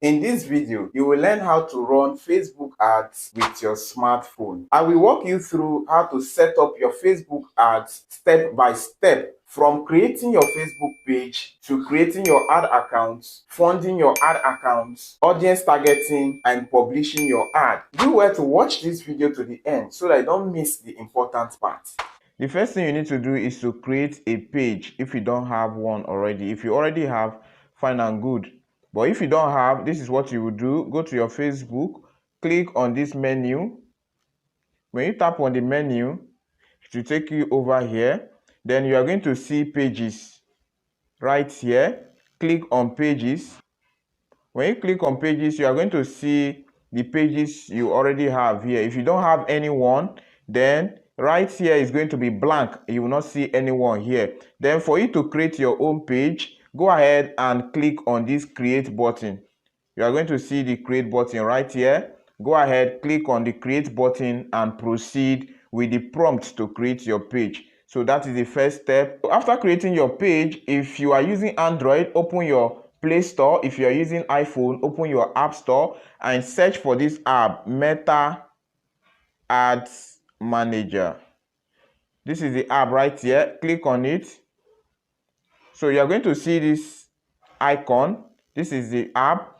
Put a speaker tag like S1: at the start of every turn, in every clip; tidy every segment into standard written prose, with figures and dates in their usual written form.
S1: In this video, you will learn how to run Facebook ads with your smartphone. I will walk you through how to set up your Facebook ads step by step, from creating your Facebook page to creating your ad accounts, funding your ad accounts, audience targeting, and publishing your ad. Do well to watch this video to the end so that you don't miss the important part. The first thing you need to do is to create a page if you don't have one already. If you already have, fine and good. But if you don't have, this is what you will do. Go to your Facebook, click on this menu. When you tap on the menu, it will take you over here. Then you are going to see pages right here. Click on pages. When you click on pages, you are going to see the pages you already have here. If you don't have anyone, then right here is going to be blank. You will not see anyone here. Then for you to create your own page, go ahead and click on this create button. You are going to see the create button right here. Go ahead, click on the create button and proceed with the prompt to create your page. So that is the first step. After creating your page, if you are using Android, open your Play Store. If you are using iPhone, open your App Store and search for this app, Meta Ads Manager. This is the app right here. Click on it. So you are going to see this icon. This is the app.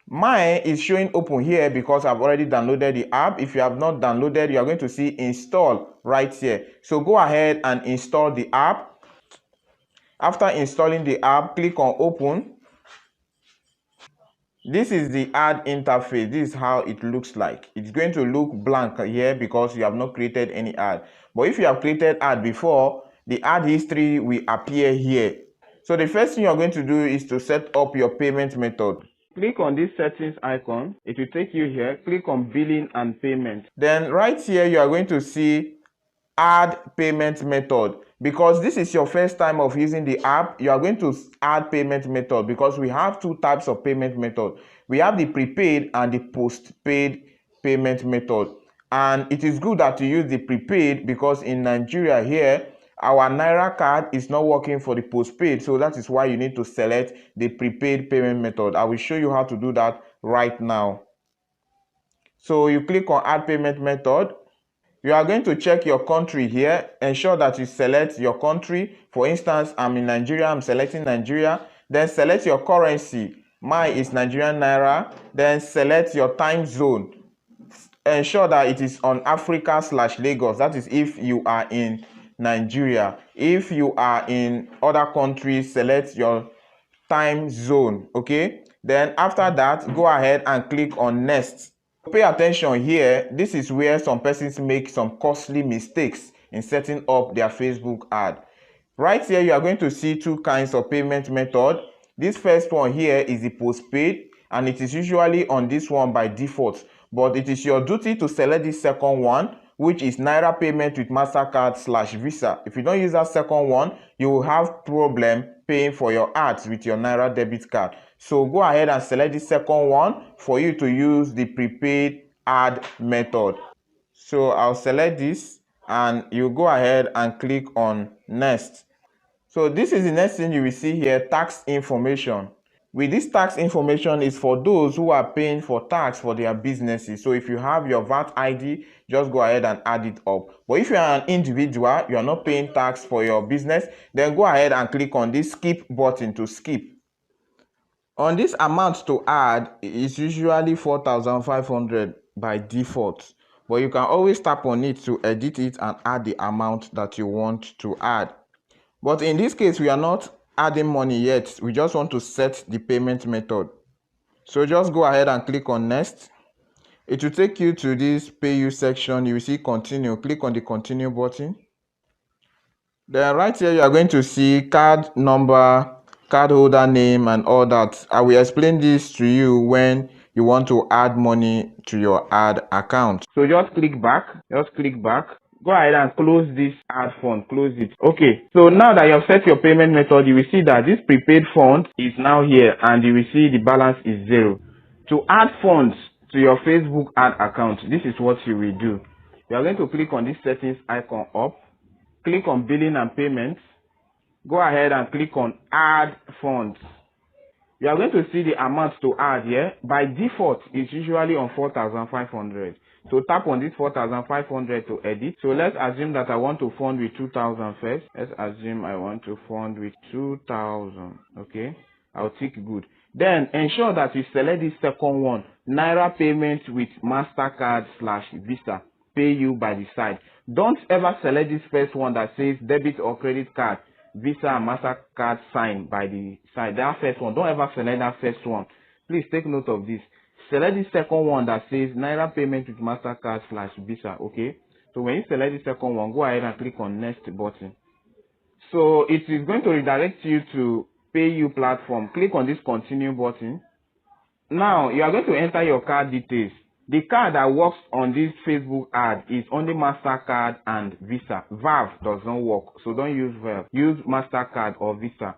S1: Mine is showing open here because I've already downloaded the app. If you have not downloaded, you are going to see install right here. So go ahead and install the app. After installing the app, click on open. This is the ad interface. This is how it looks like. It's going to look blank here because you have not created any ad. But if you have created ad before, the ad history will appear here. So the first thing you're going to do is to set up your payment method. Click on this settings icon. It will take you here. Click on billing and payment. Then right here, you are going to see add payment method. Because this is your first time of using the app, you are going to add payment method because we have two types of payment method. We have the prepaid and the postpaid payment method. And it is good that you use the prepaid because in Nigeria here, our Naira card is not working for the postpaid. So that is why you need to select the prepaid payment method. I will show you how to do that right now. So you click on add payment method. You are going to check your country here. Ensure that you select your country. For instance, I'm in Nigeria. I'm selecting Nigeria. Then select your currency. Mine is Nigerian Naira. Then select your time zone. Ensure that it is on Africa/Lagos. That is if you are in Nigeria. If you are in other countries, select your time zone. Okay. Then after that, go ahead and click on next. Pay attention here. This is where some persons make some costly mistakes in setting up their Facebook ad. Right here, you are going to see two kinds of payment method. This first one here is the postpaid, and it is usually on this one by default. But it is your duty to select this second one, which is Naira payment with MasterCard/Visa. If you don't use that second one, you will have problem paying for your ads with your Naira debit card. So go ahead and select the second one for you to use the prepaid ad method. So I'll select this and you go ahead and click on next. So this is the next thing you will see here, tax information. With this tax information is for those who are paying for tax for their businesses. So if you have your VAT ID, just go ahead and add it up. But if you are an individual, you are not paying tax for your business, then go ahead and click on this skip button to skip. On this amount to add, it's usually 4,500 by default. But you can always tap on it to edit it and add the amount that you want to add. But in this case, we are not adding money yet. We just want to set the payment method. So just go ahead and click on next. It will take you to this pay you section. You will see continue. Click on the continue button. Then right here, you are going to see card number, card holder name, and all that. I will explain this to you when you want to add money to your ad account. So just click back. Just click back. Go ahead and close this ad fund. Close it. Okay. So now that you have set your payment method, you will see that this prepaid fund is now here, and you will see the balance is 0. To add funds to your Facebook ad account, this is what you will do. You are going to click on this settings icon up. Click on billing and payments. Go ahead and click on add funds. You are going to see the amount to add here. By default, it's usually on 4,500. So tap on this 4,500 to edit. So let's assume that I want to fund with 2,000 first. Let's assume I want to fund with 2,000. Okay. I'll tick good. Then ensure that you select this second one, Naira payment with MasterCard/Visa. Pay you by the side. Don't ever select this first one that says debit or credit card, Visa and MasterCard sign by the side. That first one, don't ever select that first one. Please take note of this. Select the second one that says Naira payment with MasterCard/Visa. Okay. So when you select the second one, go ahead and click on next button. So it is going to redirect you to PayU platform. Click on this continue button. Now you are going to enter your card details. The card that works on this Facebook ad is only MasterCard and Visa. Verve does not work, so don't use Verve. Use MasterCard or Visa.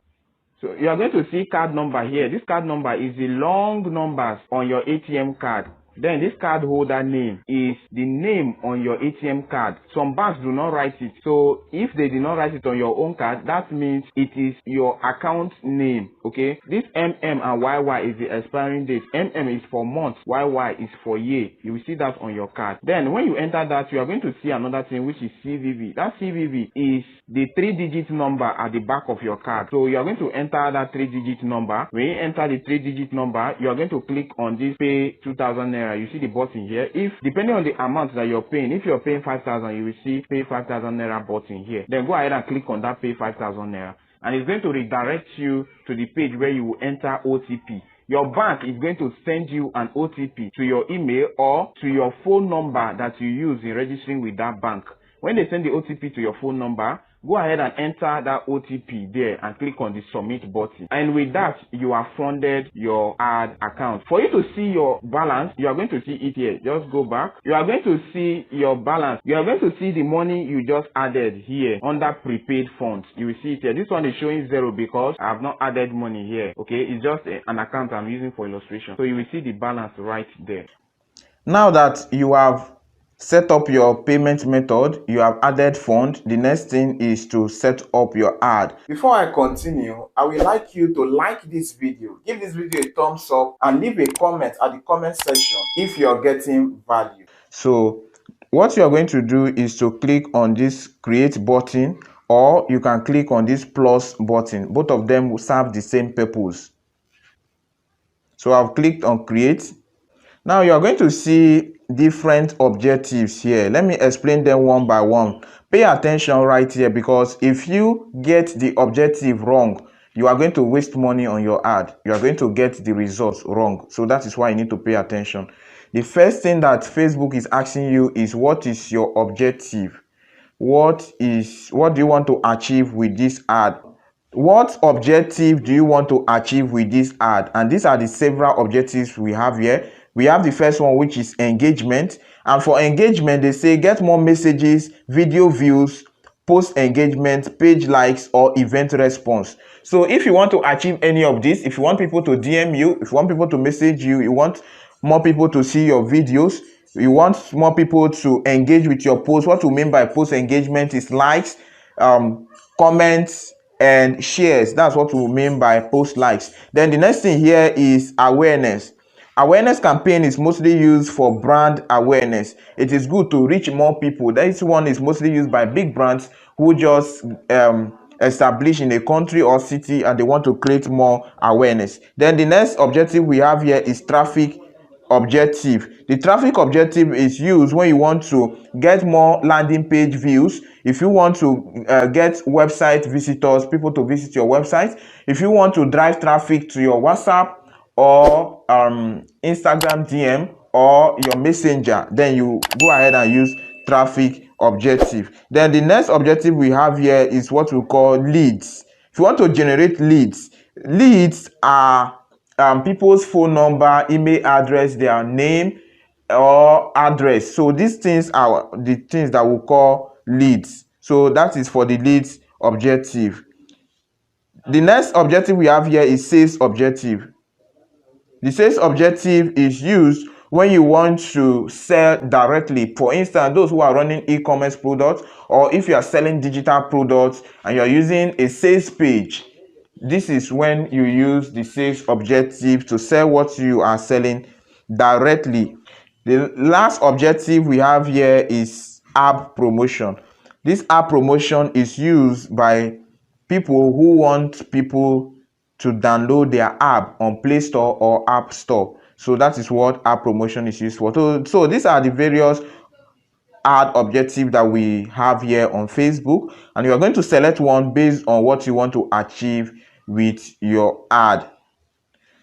S1: So you are going to see card number here. This card number is the long numbers on your ATM card. Then this card holder name is the name on your ATM card. Some banks do not write it. So if they did not write it on your own card, that means it is your account name. Okay. This MM and YY is the expiring date. MM is for month. YY is for year. You will see that on your card. Then when you enter that, you are going to see another thing, which is CVV. That CVV is the 3-digit number at the back of your card. So you are going to enter that 3-digit number. When you enter the 3-digit number, you are going to click on this pay 2,000 naira. You see the button here. If depending on the amount that you're paying, if you're paying 5,000, you will see pay 5,000 naira button here. Then go ahead and click on that pay 5,000 naira, and it's going to redirect you to the page where you will enter OTP. Your bank is going to send you an OTP to your email or to your phone number that you use in registering with that bank. When they send the OTP to your phone number, go ahead and enter that OTP there and click on the submit button. And with that, you have funded your ad account. For you to see your balance, you are going to see it here. Just go back. You are going to see your balance. You are going to see the money you just added here under prepaid funds. You will see it here. This one is showing 0 because I have not added money here. Okay, it's just an account I'm using for illustration. So you will see the balance right there. Now that you have set up your payment method, you have added fund, the next thing is to set up your ad. Before I continue, I would like you to like this video, give this video a thumbs up, and leave a comment at the comment section if you're getting value. So what you're going to do is to click on this create button, or you can click on this plus button. Both of them will serve the same purpose. So I've clicked on create. Now you are going to see different objectives here. Let me explain them one by one. Pay attention right here, because if you get the objective wrong, you are going to waste money on your ad. You are going to get the results wrong. So that is why you need to pay attention. The first thing that Facebook is asking you is, what is your objective? What do you want to achieve with this ad? What objective do you want to achieve with this ad? And these are the several objectives we have here. We have the first one, which is engagement. And for engagement, they say get more messages, video views, post engagement, page likes, or event response. So if you want to achieve any of this, if you want people to DM you, if you want people to message you, you want more people to see your videos, you want more people to engage with your post. What we mean by post engagement is likes, comments, and shares. That's what we mean by post likes. Then the next thing here is awareness. Awareness campaign is mostly used for brand awareness. It is good to reach more people. This one is mostly used by big brands who just establish in a country or city and they want to create more awareness. Then the next objective we have here is traffic objective. The traffic objective is used when you want to get more landing page views, if you want to get website visitors, people to visit your website, if you want to drive traffic to your WhatsApp or Instagram DM or your messenger, then you go ahead and use traffic objective. Then the next objective we have here is what we call leads. If you want to generate leads are people's phone number, email address, their name or address. So these things are the things that we call leads. So that is for the leads objective. The next objective we have here is sales objective. The sales objective is used when you want to sell directly. For instance, those who are running e-commerce products, or if you are selling digital products and you are using a sales page, This is when you use the sales objective to sell what you are selling directly. The last objective we have here is app promotion. This app promotion is used by people who want people to download their app on Play Store or App Store. So that is what app promotion is used for. So these are the various ad objective that we have here on Facebook, and you are going to select one based on what you want to achieve with your ad.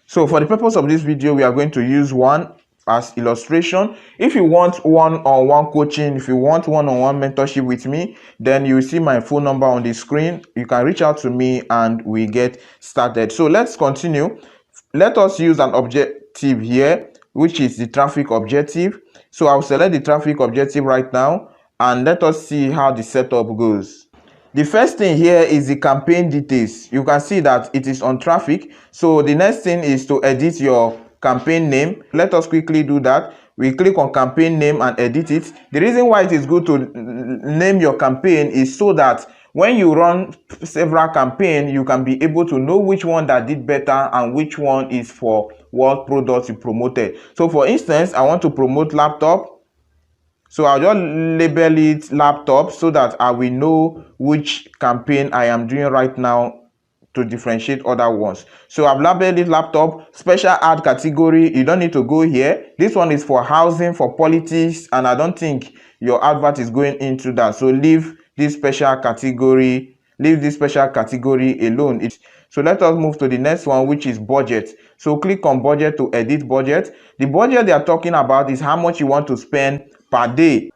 S1: So for the purpose of this video, we are going to use one as illustration. If you want one-on-one coaching, if you want one-on-one mentorship with me, then you will see my phone number on the screen. You can reach out to me and we get started. So let's continue. Let us use an objective here, which is the traffic objective. So I'll select the traffic objective right now, and let us see how the setup goes. The first thing here is the campaign details. You can see that it is on traffic. So the next thing is to edit your campaign name. Let us quickly do that. We click on campaign name and edit it. The reason why it is good to name your campaign is so that when you run several campaigns, you can be able to know which one that did better and which one is for what products you promoted. So for instance, I want to promote laptop. So I'll just label it laptop so that I will know which campaign I am doing right now to differentiate other ones. So I've labeled it laptop. Special ad category, you don't need to go here. This one is for housing, for politics, and I don't think your advert is going into that. So leave this special category alone. So let us move to the next one, which is budget. So click on budget to edit budget. The budget they are talking about is how much you want to spend per day.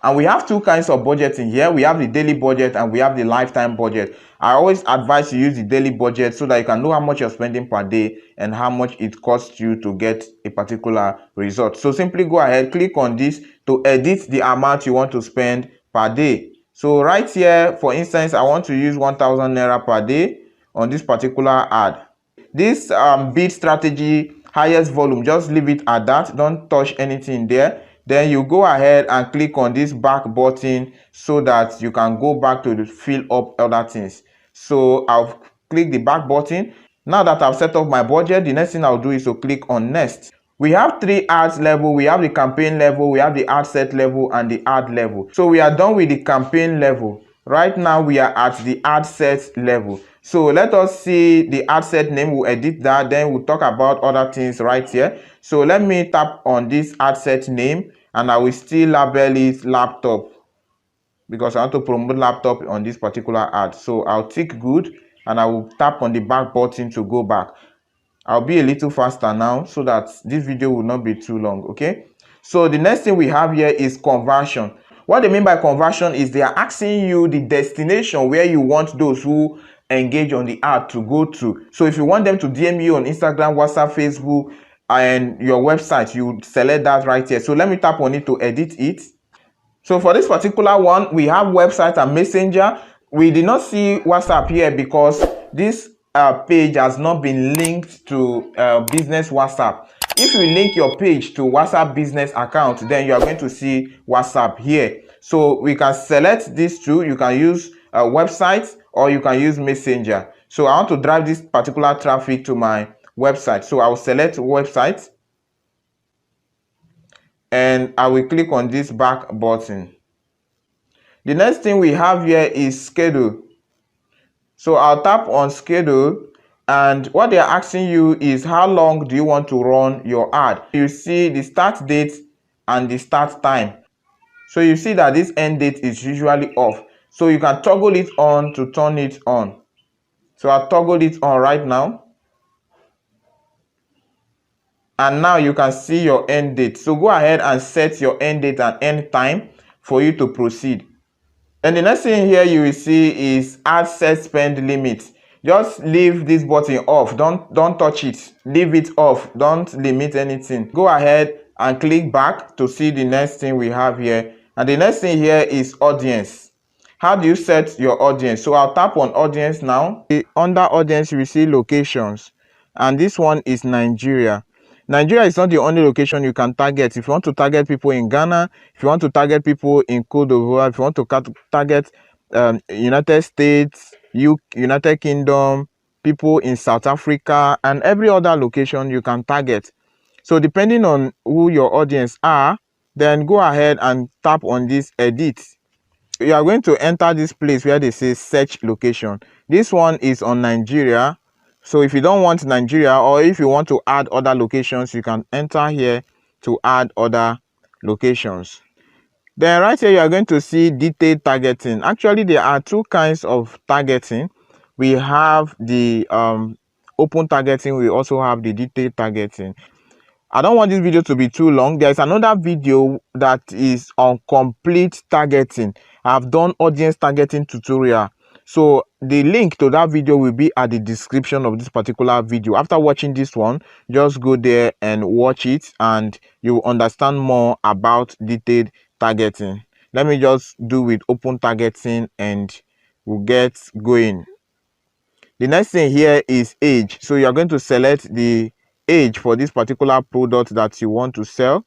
S1: And we have two kinds of budgeting here. We have the daily budget and we have the lifetime budget. I always advise you use the daily budget so that you can know how much you're spending per day and how much it costs you to get a particular result. So simply go ahead, click on this to edit the amount you want to spend per day. So right here, for instance, I want to use 1,000 naira per day on this particular ad. This bid strategy, highest volume, just leave it at that. Don't touch anything there. Then you go ahead and click on this back button so that you can go back to fill up other things. So I'll click the back button. Now that I've set up my budget, the next thing I'll do is to click on next. We have three ads level. We have the campaign level, we have the ad set level, and the ad level. So we are done with the campaign level. Right now we are at the ad set level. So let us see the ad set name. We'll edit that, then we'll talk about other things right here. So let me tap on this ad set name and I will still label it laptop because I want to promote laptop on this particular ad. So I'll tick good and I will tap on the back button to go back. I'll be a little faster now so that this video will not be too long. Okay, so the next thing we have here is conversion. What they mean by conversion is they are asking you the destination where you want those who engage on the ad to go to. So if you want them to DM you on Instagram, WhatsApp, Facebook, and your website, you select that right here. So let me tap on it to edit it. So for this particular one, we have website and messenger. We did not see WhatsApp here because this page has not been linked to business WhatsApp. If you link your page to WhatsApp business account, then you are going to see WhatsApp here. So we can select these two. You can use a website or you can use messenger. So I want to drive this particular traffic to my website. So I will select website and I will click on this back button. The next thing we have here is schedule. So I'll tap on schedule, and what they are asking you is how long do you want to run your ad. You see the start date and the start time. So you see that this end date is usually off. So you can toggle it on to turn it on. So I'll toggle it on right now. And now you can see your end date. So go ahead and set your end date and end time for you to proceed. And the next thing here you will see is ad set spend limit. Just leave this button off. Don't touch it. Leave it off. Don't limit anything. Go ahead and click back to see the next thing we have here. And the next thing here is audience. How do you set your audience? So I'll tap on audience now. Under audience you will see locations, and this one is Nigeria. Nigeria is not the only location you can target. If you want to target people in Ghana, if you want to target people in Côte d'Ivoire, if you want to target United States, United Kingdom, people in South Africa and every other location you can target. So depending on who your audience are, then go ahead and tap on this edit. You are going to enter this place where they say search location. This one is on Nigeria. So if you don't want Nigeria, or if you want to add other locations, you can enter here to add other locations. Then right here, you are going to see detailed targeting. Actually, there are two kinds of targeting. We have the open targeting. We also have the detailed targeting. I don't want this video to be too long. There is another video that is on complete targeting. I've done audience targeting tutorial. So the link to that video will be at the description of this particular video. After watching this one, just go there and watch it and you will understand more about detailed targeting. Let me just do with open targeting and we'll get going. The next thing here is age. So you are going to select the age for this particular product that you want to sell.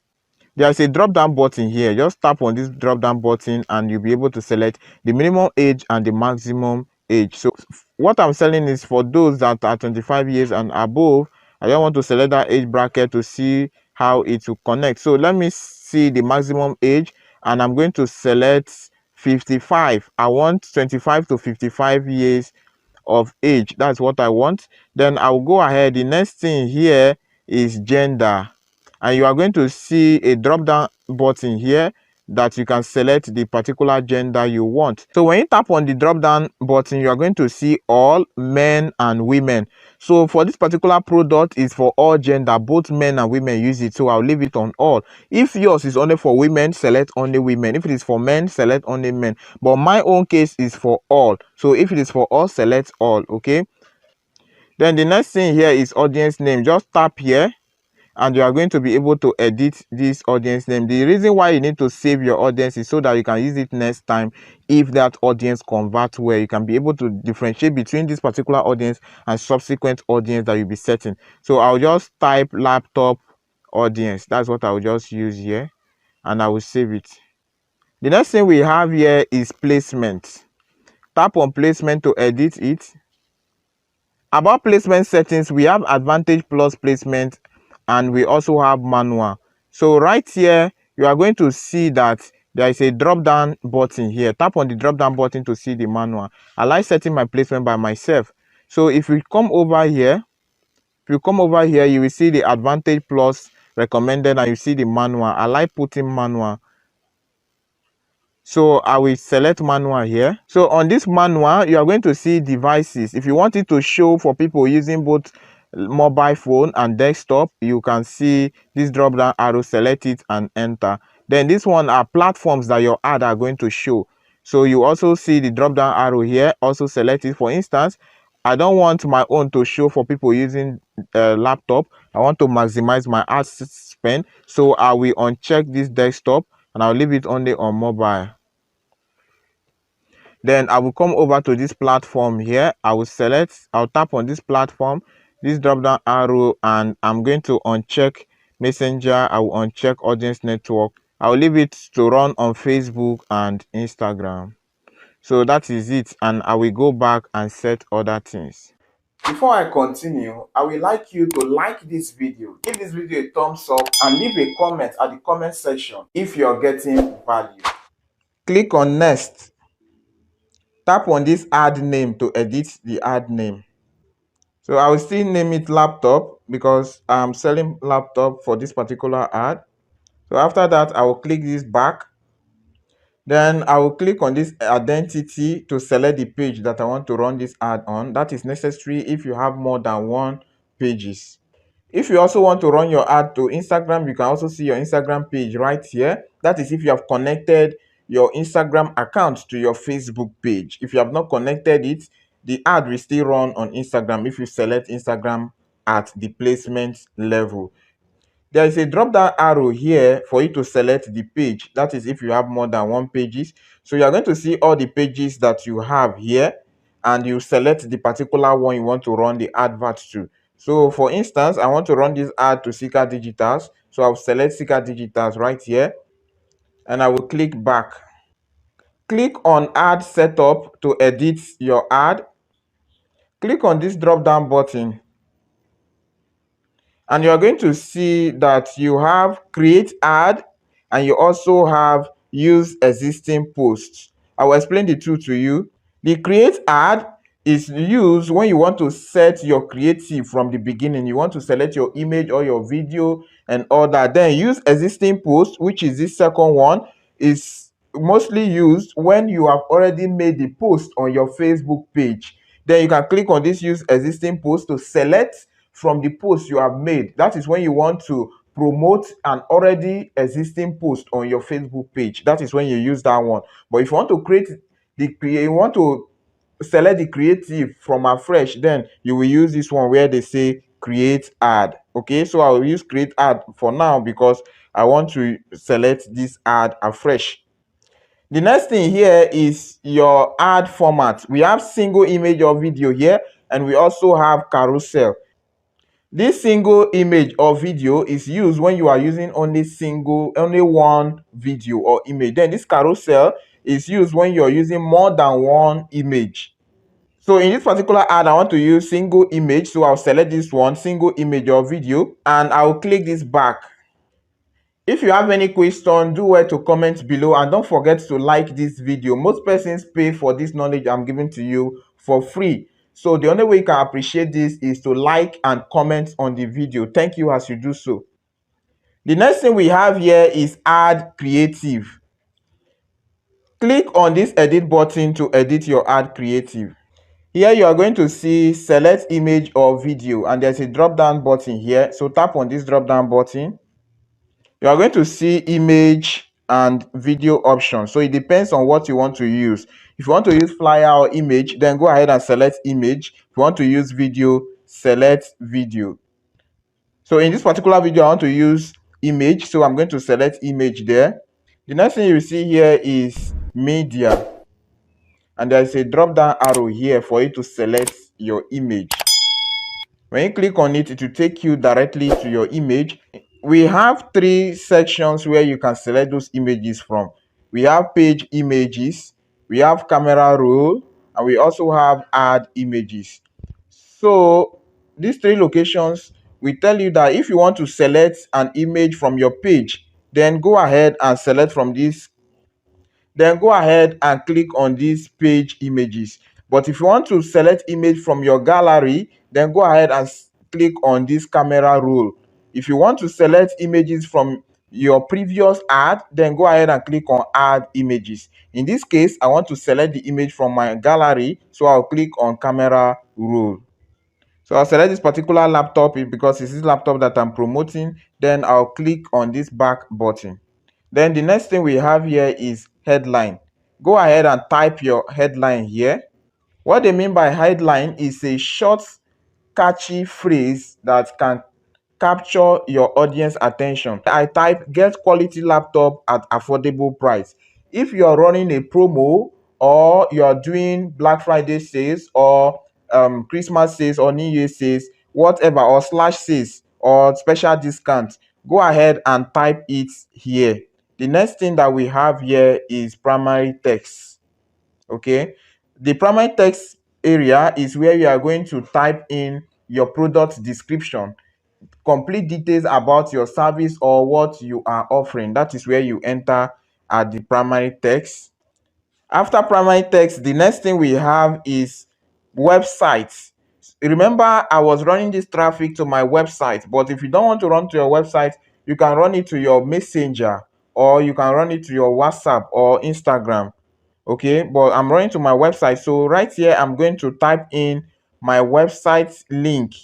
S1: There's a drop down button here. Just tap on this drop down button and you'll be able to select the minimum age and the maximum age. So what I'm selling is for those that are 25 years and above. I don't want to select that age bracket to see how it will connect. So let me see the maximum age and I'm going to select 55. I want 25 to 55 years of age. That's what I want. Then I'll go ahead. The next thing here is gender, and you are going to see a drop down button here that you can select the particular gender you want. So when you tap on the drop down button, you are going to see all men and women. So for this particular product is for all gender, both men and women use it. So I'll leave it on all. If yours is only for women, select only women. If it is for men, select only men. But my own case is for all. So if it is for all, select all. Okay. Then the next thing here is audience name. Just tap here and you are going to be able to edit this audience name. The reason why you need to save your audience is so that you can use it next time. If that audience converts well, you can be able to differentiate between this particular audience and subsequent audience that you'll be setting. So I'll just type laptop audience. That's what I'll just use here and I will save it. The next thing we have here is placement. Tap on placement to edit it. About placement settings, we have advantage plus placement and we also have manual. So right here, you are going to see that there is a drop down button here. Tap on the drop down button to see the manual. I like setting my placement by myself. So if you come over here, you will see the advantage plus recommended and you see the manual. I like putting manual. So I will select manual here. So on this manual, you are going to see devices. If you want it to show for people using both mobile phone and desktop, you can see this drop down arrow, select it and enter. Then this one are platforms that your ad are going to show. So you also see the drop down arrow here, also select it. For instance, I don't want my own to show for people using laptop. I want to maximize my ad spend. So I will uncheck this desktop and I'll leave it only on mobile. Then I will come over to this platform here. I'll tap on this platform, this drop down arrow, and I'm going to uncheck Messenger. I will uncheck audience network. I'll leave it to run on Facebook and Instagram. So that is it, and I will go back and set other things. Before I continue, I would like you to like this video, give this video a thumbs up and leave a comment at the comment section if you're getting value. Click on next. Tap on this ad name to edit the ad name. So I will still name it laptop because I'm selling laptop for this particular ad. So after that, I will click this back. Then I will click on this identity to select the page that I want to run this ad on. That is necessary if you have more than one pages. If you also want to run your ad to Instagram, you can also see your Instagram page right here. That is if you have connected your Instagram account to your Facebook page. If you have not connected it, the ad will still run on Instagram if you select Instagram at the placement level. There is a drop down arrow here for you to select the page. That is if you have more than one pages. So you are going to see all the pages that you have here and you select the particular one you want to run the advert to. So for instance, I want to run this ad to Seeker Digitals. So I'll select Seeker Digitals right here and I will click back. Click on ad setup to edit your ad. Click on this drop down button and you are going to see that you have create ad and you also have use existing posts. I will explain the two to you. The create ad is used when you want to set your creative from the beginning. You want to select your image or your video and all that. Then use existing post, which is this second one, is mostly used when you have already made the post on your Facebook page. Then you can click on this use existing post to select from the post you have made. That is when you want to promote an already existing post on your Facebook page. That is when you use that one. But if you want to you want to select the creative from afresh, then you will use this one where they say create ad. Okay, so I will use create ad for now because I want to select this ad afresh. The next thing here is your ad format. We have single image or video here, and we also have carousel. This single image or video is used when you are using only one video or image. Then this carousel is used when you're using more than one image. So in this particular ad, I want to use single image. So I'll select this one, single image or video, and I'll click this back. If you have any question, do well to comment below and don't forget to like this video. Most persons pay for this knowledge I'm giving to you for free. So the only way you can appreciate this is to like and comment on the video. Thank you as you do so. The next thing we have here is add creative. Click on this edit button to edit your ad creative. Here you are going to see select image or video and there's a drop down button here. So tap on this drop down button. You are going to see image and video options. So it depends on what you want to use. If you want to use flyer or image, then go ahead and select image. If you want to use video, select video. So in this particular video, I want to use image. So I'm going to select image there. The next thing you see here is media. And there's a drop down arrow here for you to select your image. When you click on it, it will take you directly to your image. We have three sections where you can select those images from. We have page images, we have camera roll, and we also have add images. So these three locations will tell you that if you want to select an image from your page, then go ahead and select from this. Then go ahead and click on these page images. But if you want to select image from your gallery, then go ahead and click on this camera roll. If you want to select images from your previous ad, then go ahead and click on add images. In this case, I want to select the image from my gallery, so I'll click on camera roll. So I'll select this particular laptop because it's this laptop that I'm promoting. Then I'll click on this back button. Then the next thing we have here is headline. Go ahead and type your headline here. What they mean by headline is a short, catchy phrase that can capture your audience attention. I type get quality laptop at affordable price. If you are running a promo or you are doing Black Friday sales or Christmas sales or New Year sales, whatever, or slash sales or special discount, go ahead and type it here. The next thing that we have here is primary text. Okay, the primary text area is where you are going to type in your product description, complete details about your service or what you are offering. That is where you enter at the primary text. After primary text, the next thing we have is websites. Remember, I was running this traffic to my website, but if you don't want to run to your website, you can run it to your messenger or you can run it to your WhatsApp or Instagram. Okay, but I'm running to my website. So right here, I'm going to type in my website link.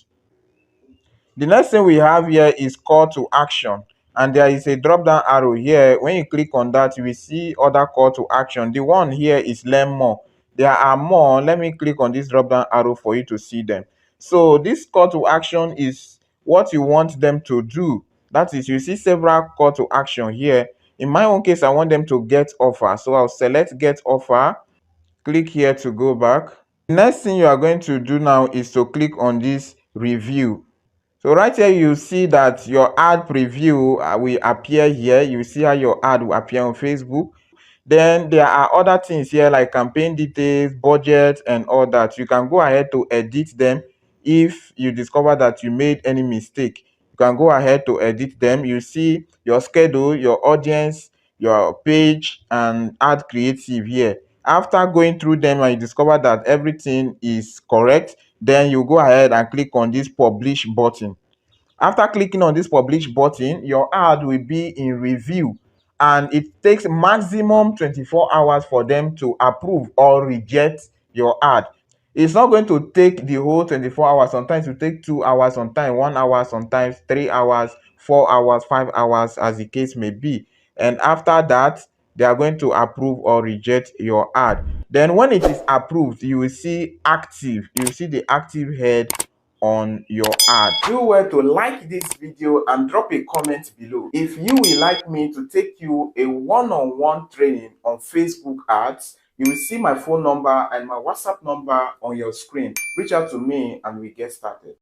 S1: The next thing we have here is call to action, and there is a drop down arrow here. When you click on that, you will see other call to action. The one here is learn more. There are more. Let me click on this drop down arrow for you to see them. So this call to action is what you want them to do. That is, you see several call to action here. In my own case, I want them to get offer, so I'll select get offer. Click here to go back. The next thing you are going to do now is to click on this review. So right here, you see that your ad preview will appear here. You see how your ad will appear on Facebook. Then there are other things here like campaign details, budget, and all that. You can go ahead to edit them. If you discover that you made any mistake, you can go ahead to edit them. You see your schedule, your audience, your page, and add creative here. After going through them and you discover that everything is correct, then you go ahead and click on this publish button. After clicking on this publish button, your ad will be in review, and it takes maximum 24 hours for them to approve or reject your ad. It's not going to take the whole 24 hours. Sometimes it will take 2 hours, sometimes 1 hour, sometimes 3 hours, 4 hours, 5 hours, as the case may be. And after that, they are going to approve or reject your ad. Then when it is approved, you will see active. You will see the active head on your ad. Do well to like this video and drop a comment below. If you would like me to take you a one-on-one training on Facebook ads, you will see my phone number and my WhatsApp number on your screen. Reach out to me and we get started.